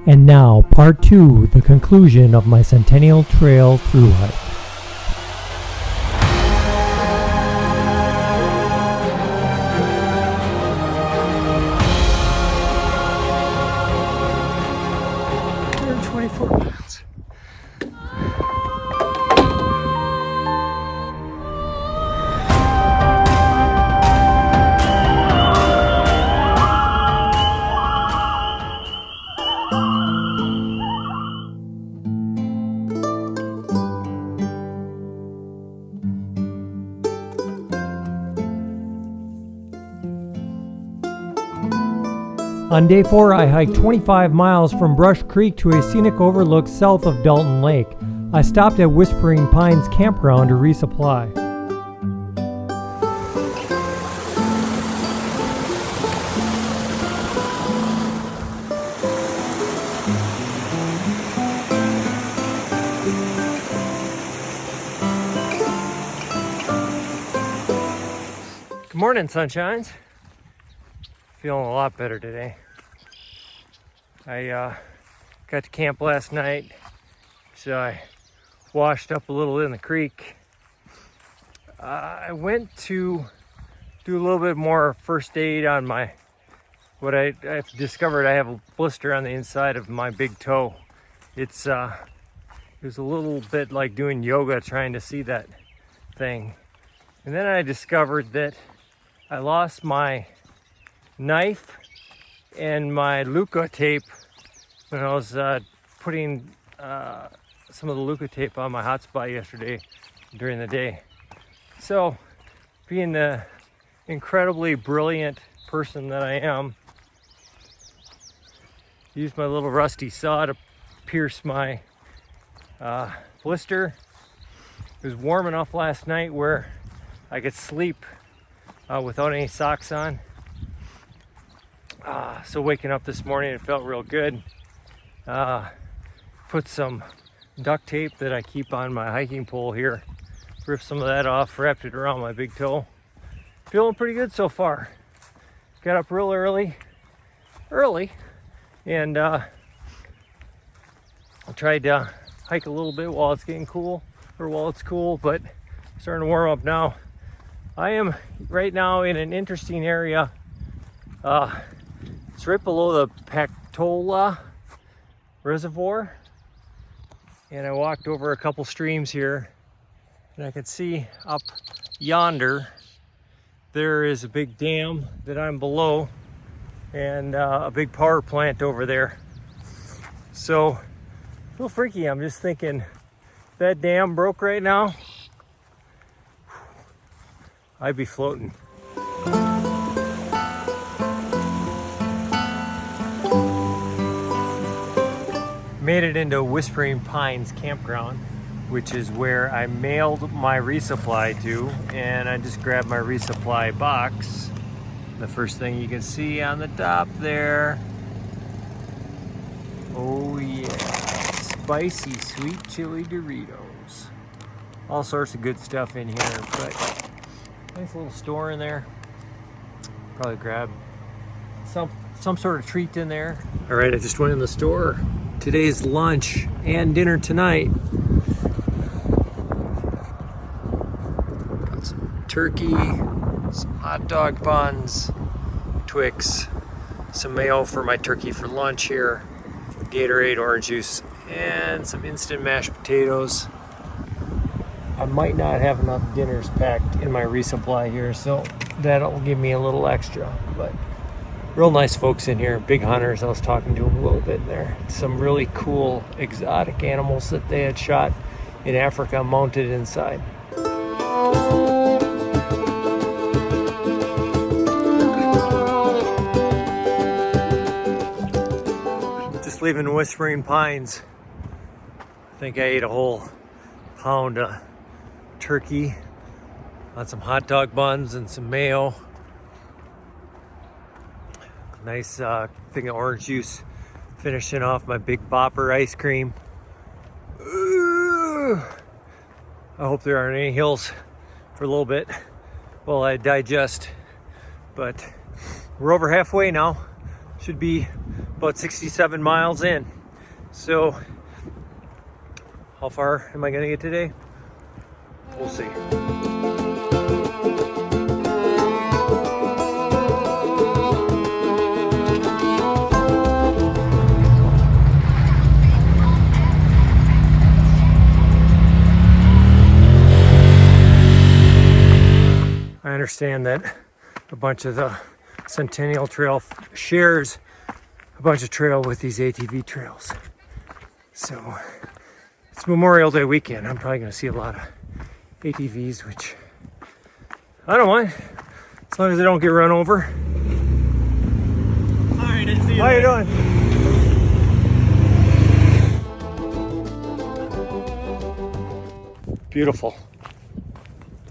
And now, part 2, the conclusion of my Centennial Trail through hike. On day 4, I hiked 25 miles from Brush Creek to a scenic overlook south of Dalton Lake. I stopped at Whispering Pines Campground to resupply. Good morning, sunshines. Feeling a lot better today. I got to camp last night, so I washed up a little in the creek. I went to do a little bit more first aid on I've discovered I have a blister on the inside of my big toe. It was a little bit like doing yoga trying to see that thing. And then I discovered that I lost my knife and my Luca tape when I was putting some of the Luca tape on my hotspot yesterday during the day. So, being the incredibly brilliant person that I am, used my little rusty saw to pierce my blister. It was warm enough last night where I could sleep without any socks on. So waking up this morning, it felt real good. Put some duct tape that I keep on my hiking pole here. Ripped some of that off, wrapped it around my big toe. Feeling pretty good so far. Got up real early, and I tried to hike a little bit while it's getting cool, but starting to warm up now. I am right now in an interesting area. It's right below the Pactola Reservoir, and I walked over a couple streams here, and I could see up yonder there is a big dam that I'm below, and a big power plant over there. So a little freaky. I'm just thinking, if that dam broke right now, I'd be floating. Made it into Whispering Pines Campground, which is where I mailed my resupply to, and I just grabbed my resupply box. The first thing you can see on the top there, oh yeah, spicy sweet chili Doritos. All sorts of good stuff in here, but nice little store in there. Probably grab some sort of treat in there. All right, I just went in the store. Today's lunch and dinner tonight. Got some turkey, some hot dog buns, Twix, some mayo for my turkey for lunch here, Gatorade, orange juice, and some instant mashed potatoes. I might not have enough dinners packed in my resupply here, so that'll give me a little extra, but real nice folks in here, big hunters. I was talking to them a little bit there. Some really cool exotic animals that they had shot in Africa mounted inside. Just leaving Whispering Pines. I think I ate a whole pound of turkey on some hot dog buns and some mayo. Nice thing of orange juice, finishing off my big bopper ice cream. Ooh. I hope there aren't any hills for a little bit while I digest, but we're over halfway now. Should be about 67 miles in. So, how far am I gonna get today? We'll see. I understand that a bunch of the Centennial Trail shares a bunch of trail with these ATV trails. So it's Memorial Day weekend. I'm probably going to see a lot of ATVs, which I don't mind as long as they don't get run over. All right, see you. How you doing? Beautiful.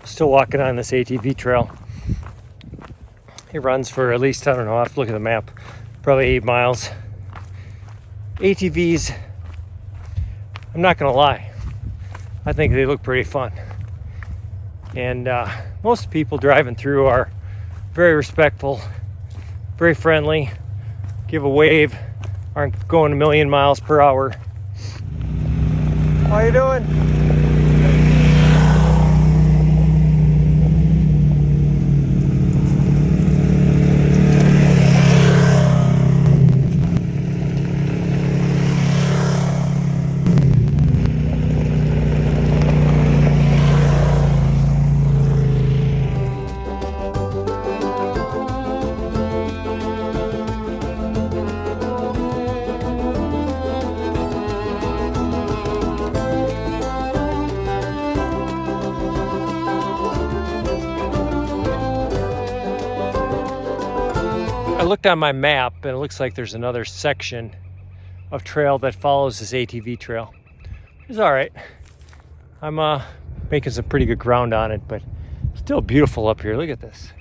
Still walking on this ATV trail. It runs for at least, I don't know, I have to look at the map, probably 8 miles. ATVs, I'm not gonna lie, I think they look pretty fun. And most people driving through are very respectful, very friendly, give a wave, aren't going a million miles per hour. How you doing? I looked on my map and it looks like there's another section of trail that follows this ATV trail. It's all right. I'm making some pretty good ground on it, but still beautiful up here. Look at this.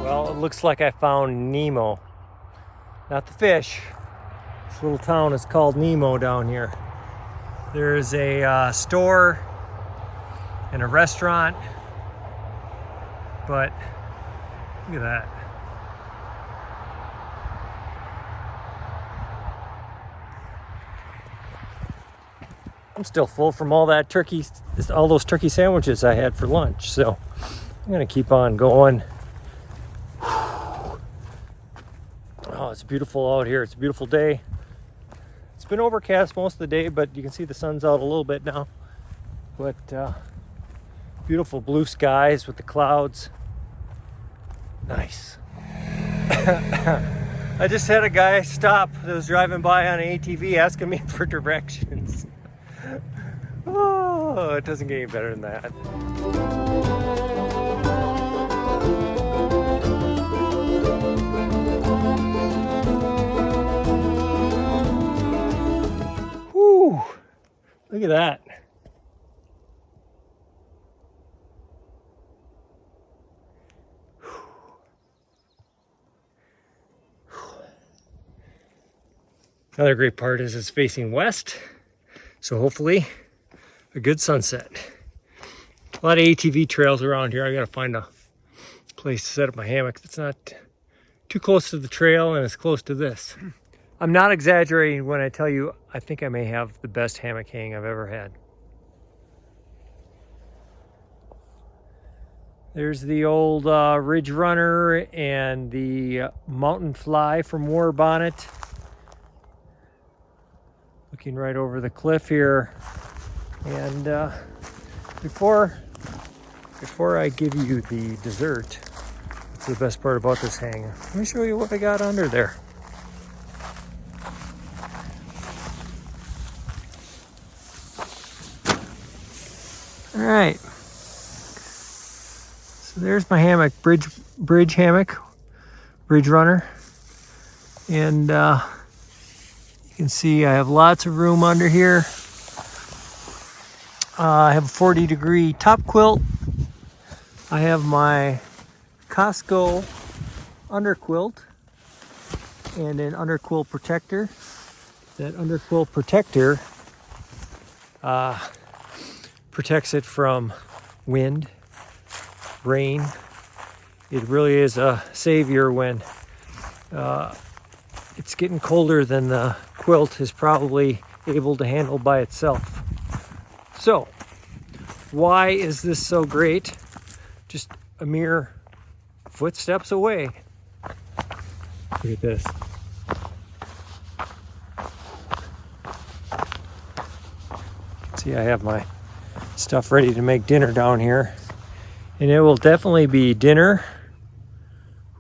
Well, it looks like I found Nemo. Not the fish. This little town is called Nemo down here. There's a store and a restaurant, but look at that. I'm still full from all that turkey, all those turkey sandwiches I had for lunch, so I'm gonna keep on going. Oh, it's beautiful out here. It's a beautiful day. It's been overcast most of the day, but you can see the sun's out a little bit now. But beautiful blue skies with the clouds. Nice. I just had a guy stop that was driving by on an ATV asking me for directions. Oh, it doesn't get any better than that. Whew, look at that. Another great part is it's facing west, so hopefully a good sunset. A lot of ATV trails around here. I gotta find a place to set up my hammock that's not too close to the trail and it's close to this. I'm not exaggerating when I tell you I think I may have the best hammock hang I've ever had. There's the old Ridgerunner and the Mountain Fly from Warbonnet. Looking right over the cliff here. And before I give you the dessert, that's the best part about this hang. Let me show you what I got under there. All right. So there's my hammock, bridge hammock, Ridgerunner, and you can see I have lots of room under here. I have a 40-degree top quilt. I have my Costco underquilt and an underquilt protector. That underquilt protector protects it from wind, rain. It really is a savior when it's getting colder than the quilt is probably able to handle by itself. So, why is this so great? Just a mere footsteps away. Look at this. See, I have my stuff ready to make dinner down here. And it will definitely be dinner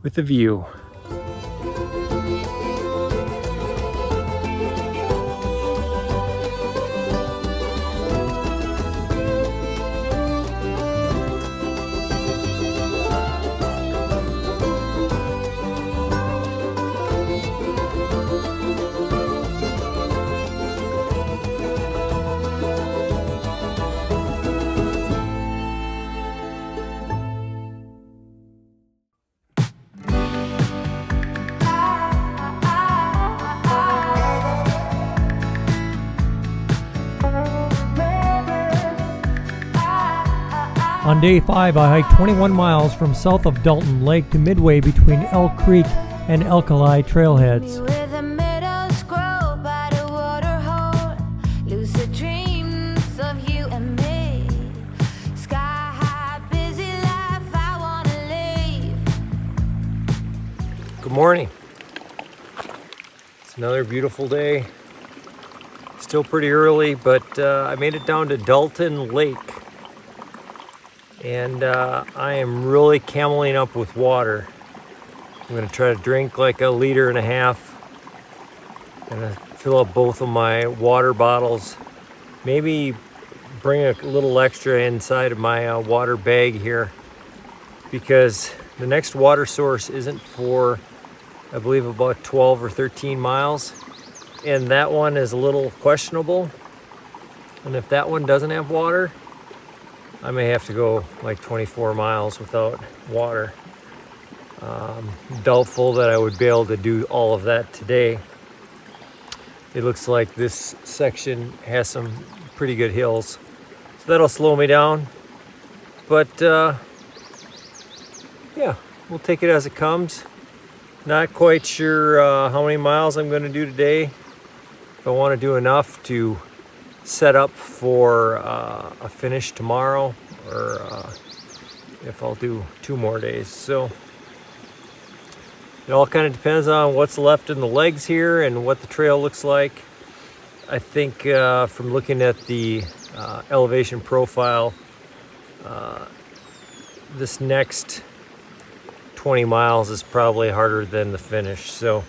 with a view. On day 5, I hiked 21 miles from south of Dalton Lake to midway between Elk Creek and Alkali trailheads. Good morning. It's another beautiful day. Still pretty early, but I made it down to Dalton Lake. And I am really cameling up with water. I'm gonna try to drink like 1.5 liters. I'm gonna fill up both of my water bottles. Maybe bring a little extra inside of my water bag here, because the next water source isn't for, I believe, about 12 or 13 miles. And that one is a little questionable. And if that one doesn't have water, I may have to go like 24 miles without water. Doubtful that I would be able to do all of that today. It looks like this section has some pretty good hills, so that'll slow me down. But yeah, we'll take it as it comes. Not quite sure how many miles I'm going to do today. If I want to do enough to set up for a finish tomorrow, or if I'll do 2 more days. So it all kind of depends on what's left in the legs here and what the trail looks like. I think from looking at the elevation profile, this next 20 miles is probably harder than the finish. So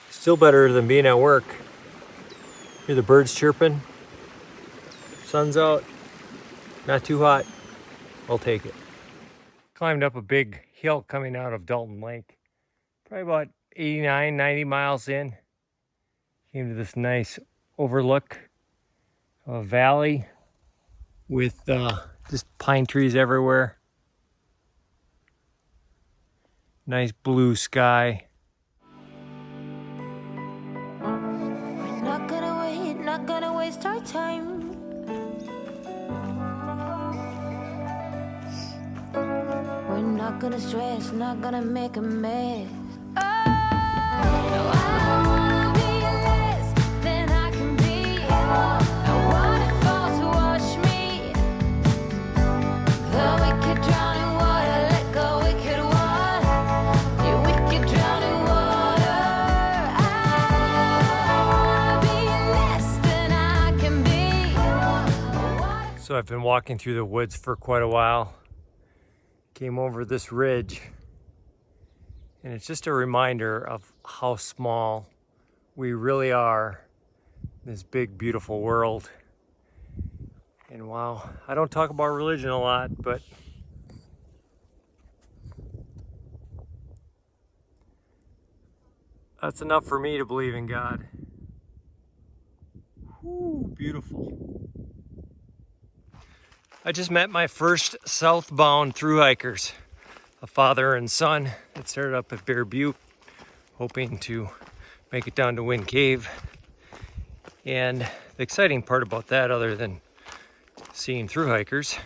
still better than being at work. Hear the birds chirping. Sun's out. Not too hot. I'll take it. Climbed up a big hill coming out of Dalton Lake. Probably about 89, 90 miles in. Came to this nice overlook of a valley with just pine trees everywhere. Nice blue sky. Not gonna waste our time. We're not gonna stress, not gonna make a mess. Oh, no, I wanna be less than I can be. I want it fall to wash me. The wicked drown in water, let go wicked one. You wicked drown in water. I wanna be less than I can be. So I've been walking through the woods for quite a while. Came over this ridge, and it's just a reminder of how small we really are in this big, beautiful world. And wow, I don't talk about religion a lot, but that's enough for me to believe in God. Whew, beautiful. I just met my first southbound thru hikers, a father and son that started up at Butte, hoping to make it down to Wind Cave. And the exciting part about that, other than seeing through hikers,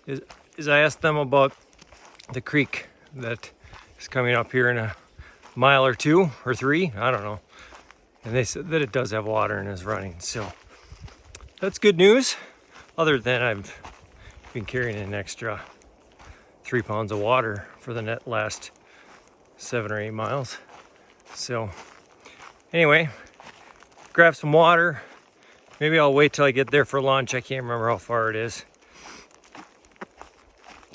is I asked them about the creek that is coming up here in a mile or 2 or 3, I don't know. And they said that it does have water and is running. So that's good news. Other than I've been carrying an extra 3 pounds of water for the last 7 or 8 miles. So anyway, grab some water. Maybe I'll wait till I get there for lunch. I can't remember how far it is.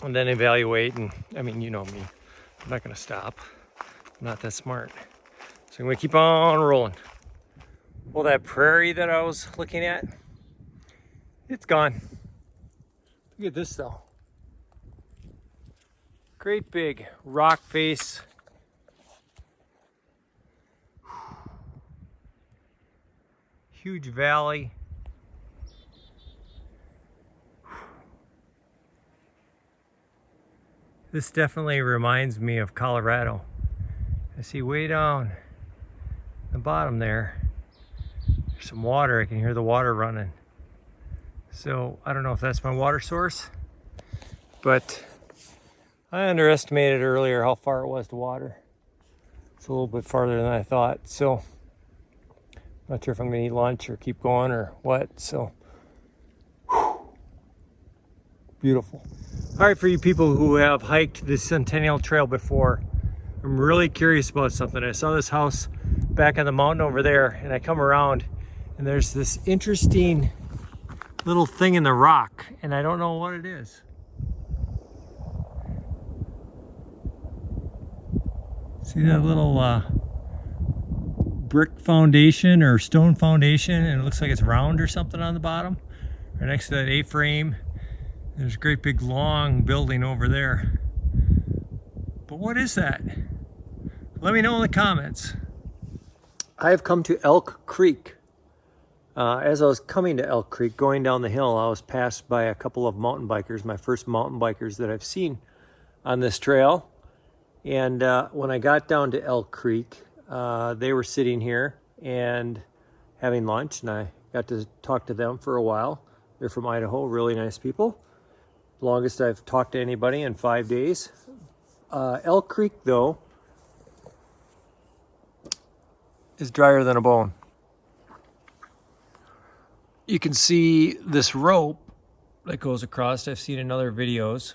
And then evaluate. And I mean, you know me, I'm not gonna stop. I'm not that smart. So I'm gonna keep on rolling. Well, that prairie that I was looking at, it's gone. Look at this though. Great big rock face. Huge valley. This definitely reminds me of Colorado. I see way down the bottom there, there's some water. I can hear the water running. So I don't know if that's my water source, but I underestimated earlier how far it was to water. It's a little bit farther than I thought. So I'm not sure if I'm gonna eat lunch or keep going or what. So beautiful. All right, for you people who have hiked the Centennial Trail before, I'm really curious about something. I saw this house back on the mountain over there, and I come around and there's this interesting little thing in the rock, and I don't know what it is. See that little brick foundation or stone foundation, and it looks like it's round or something on the bottom, right next to that A-frame. There's a great big long building over there. But what is that? Let me know in the comments. I have come to Elk Creek. As I was coming to Elk Creek, going down the hill, I was passed by a couple of mountain bikers, my first mountain bikers that I've seen on this trail. And when I got down to Elk Creek, they were sitting here and having lunch, and I got to talk to them for a while. They're from Idaho, really nice people. Longest I've talked to anybody in 5 days. Elk Creek, though, is drier than a bone. You can see this rope that goes across. I've seen in other videos.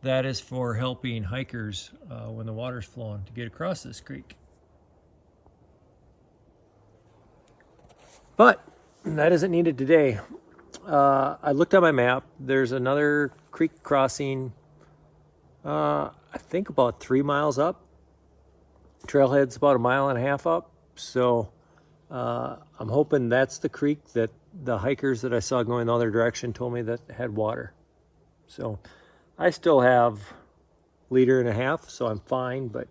That is for helping hikers when the water's flowing to get across this creek. But that isn't needed today. I looked at my map. There's another creek crossing, I think about 3 miles up. Trailhead's about 1.5 miles up. So I'm hoping that's the creek that the hikers that I saw going the other direction told me that had water. So I still have 1.5 liters, so I'm fine, but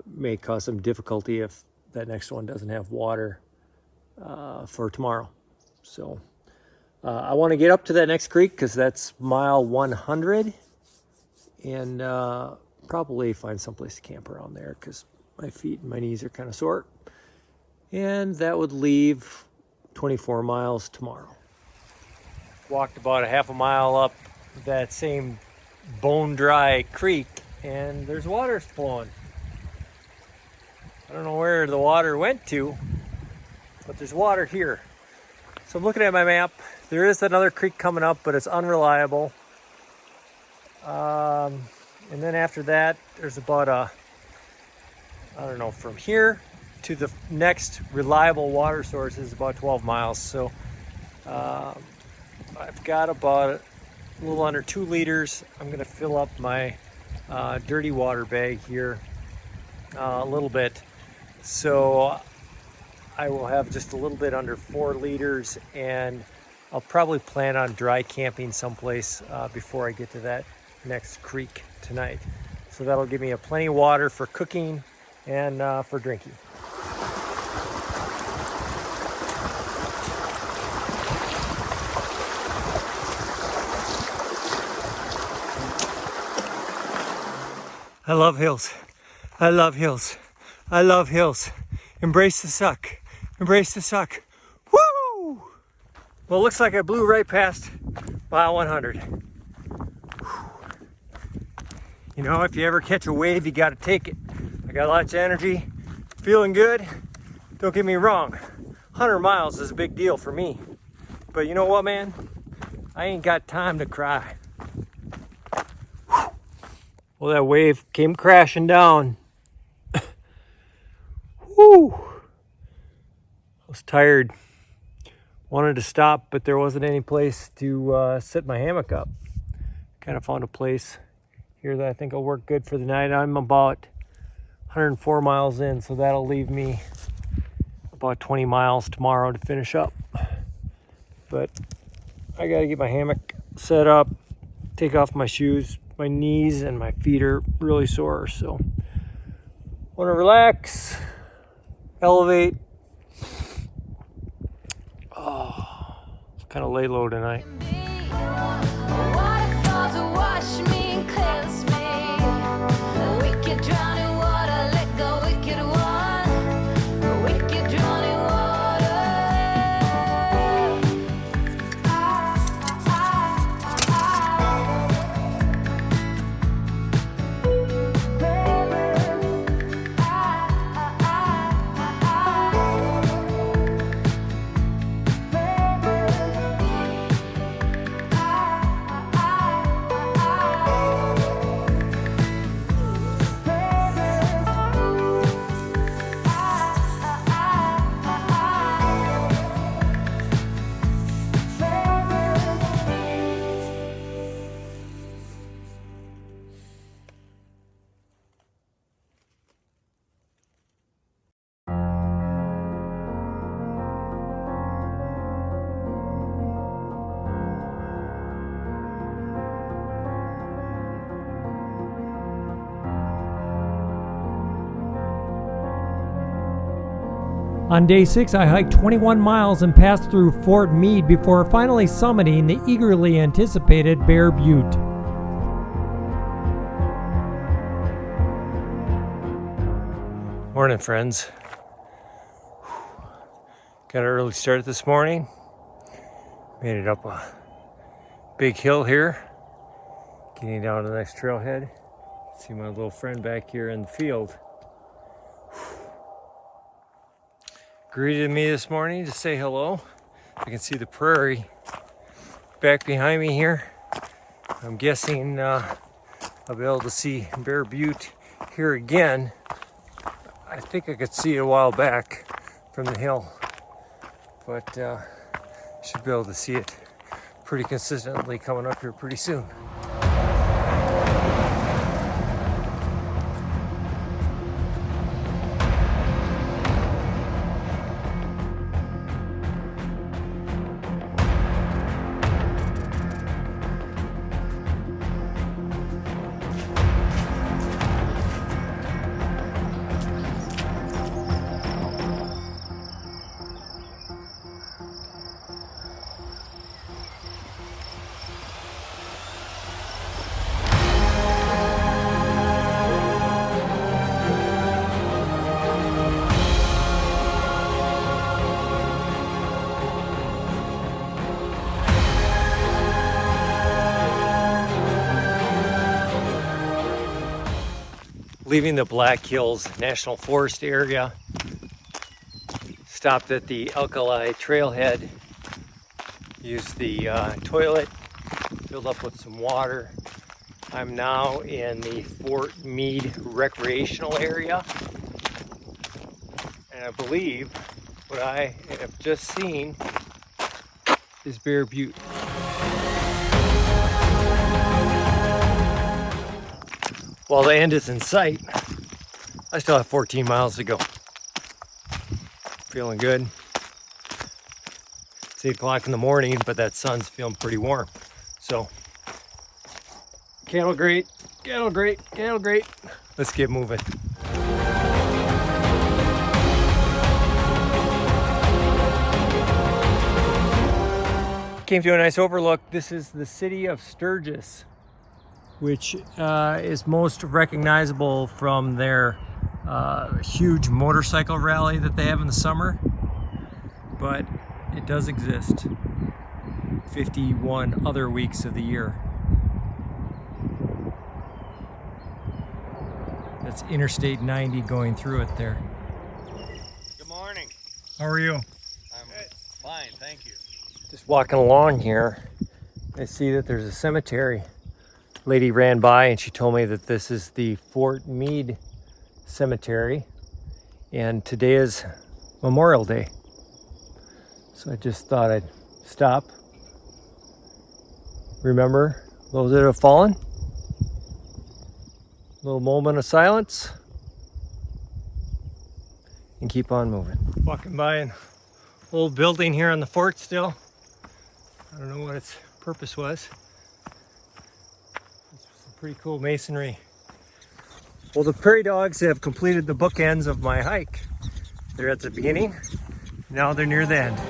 may cause some difficulty if that next one doesn't have water for tomorrow. So I want to get up to that next creek because that's mile 100, and probably find someplace to camp around there because my feet and my knees are kind of sore. And that would leave 24 miles tomorrow. Walked about 1/2 mile up that same bone dry creek, and there's water flowing. I don't know where the water went to, but there's water here. So I'm looking at my map. There is another creek coming up, but it's unreliable. And then after that, there's about I don't know, from here to the next reliable water source is about 12 miles. So I've got about a little under 2 liters. I'm going to fill up my dirty water bag here a little bit. So I will have just a little bit under 4 liters, and I'll probably plan on dry camping someplace before I get to that next creek tonight. So that'll give me plenty of water for cooking and for drinking. I love hills. I love hills. I love hills. Embrace the suck. Embrace the suck. Woo! Well, it looks like I blew right past mile 100. You know, if you ever catch a wave, you gotta take it. I got lots of energy, feeling good. Don't get me wrong, 100 miles is a big deal for me. But you know what, man? I ain't got time to cry. Well, that wave came crashing down. Whew. I was tired. Wanted to stop, but there wasn't any place to set my hammock up. Kind of found a place here that I think will work good for the night. I'm about 104 miles in, so that'll leave me about 20 miles tomorrow to finish up. But I gotta get my hammock set up, take off my shoes. My knees and my feet are really sore, so want to relax, elevate. Oh, kind of lay low tonight. Waterfalls wash me and cleanse me. The wicked drown in water, let go wicked one. The wicked drown in On day 6, I hiked 21 miles and passed through Fort Meade before finally summiting the eagerly anticipated Bear Butte. Morning, friends. Got an early start this morning. Made it up a big hill here. Getting down to the next trailhead. See my little friend back here in the field. Greeted me this morning to say hello. I can see the prairie back behind me here. I'm guessing I'll be able to see Bear Butte here again. I think I could see it a while back from the hill, but should be able to see it pretty consistently coming up here pretty soon. Leaving the Black Hills National Forest area, stopped at the Alkali Trailhead, used the toilet, filled up with some water. I'm now in the Fort Meade recreational area, and I believe what I have just seen is Bear Butte. While the end is in sight, I still have 14 miles to go. Feeling good. It's 8 o'clock in the morning, but that sun's feeling pretty warm. So, cattle great, cattle great, cattle great. Let's get moving. Came to a nice overlook. This is the city of Sturgis, which is most recognizable from their huge motorcycle rally that they have in the summer. but it does exist 51 other weeks of the year. That's Interstate 90 going through it there. Good morning. How are you? I'm fine, thank you. Just walking along here, I see that there's a cemetery. Lady ran by and she told me that this is the Fort Meade Cemetery, and today is Memorial Day. So I just thought I'd stop, remember those that have fallen. Little moment of silence and keep on moving. Walking by an old building here on the fort still. I don't know what its purpose was. It's some pretty cool masonry. Well, the prairie dogs have completed the bookends of my hike. They're at the beginning, now they're near the end.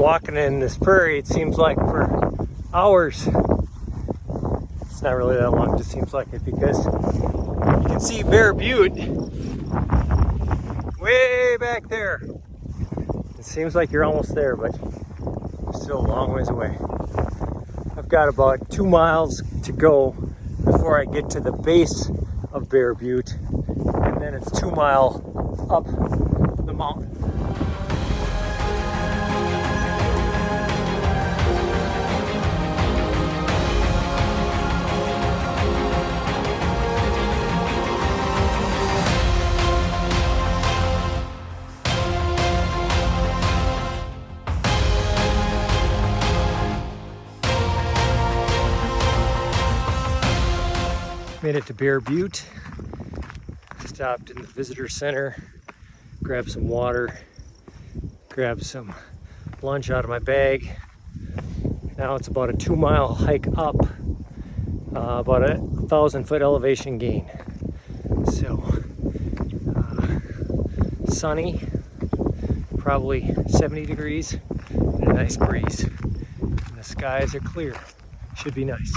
Walking in this prairie, it seems like for hours. It's not really that long, it just seems like it, because you can see Bear Butte way back there. It seems like you're almost there, but you're still a long ways away. I've got about 2 miles to go before I get to the base of Bear Butte, and then it's 2 miles up the mountain. Made it to Bear Butte, stopped in the visitor center, grabbed some water, grabbed some lunch out of my bag. Now it's about a 2 mile hike up, about a 1,000-foot elevation gain. So, sunny, probably 70 degrees, and a nice breeze. And the skies are clear, should be nice.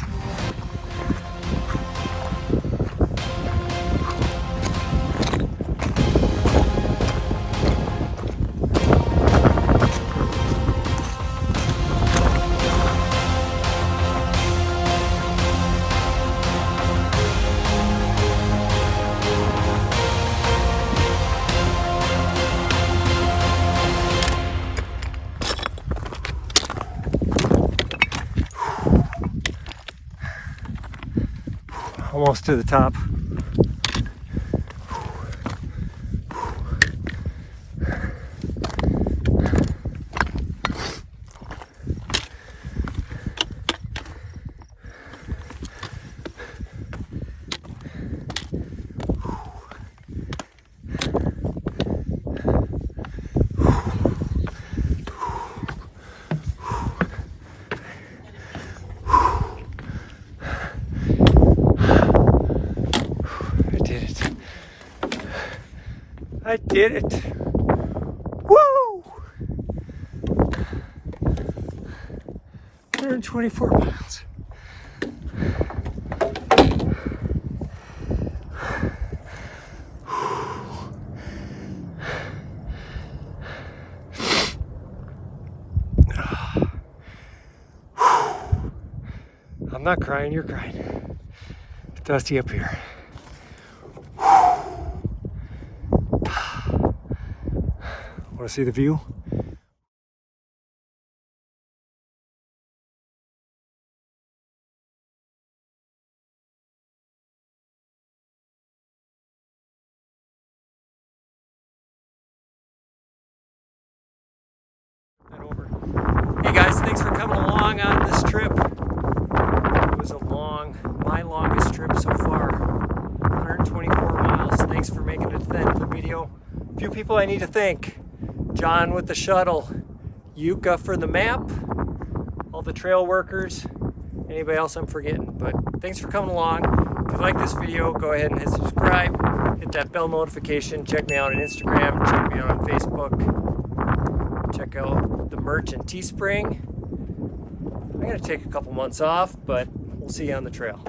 Almost to the top. I did it. Woo! 124 miles. I'm not crying, you're crying. It's dusty up here. Want to see the view? Over. Hey guys, thanks for coming along on this trip. It was my longest trip so far. 124 miles. Thanks for making it to the end of the video. A few people I need to thank. John with the shuttle, Yucca for the map, all the trail workers, anybody else I'm forgetting. But thanks for coming along. If you like this video, go ahead and hit subscribe, hit that bell notification, check me out on Instagram, check me out on Facebook, check out the merch and Teespring. I'm gonna take a couple months off, but we'll see you on the trail.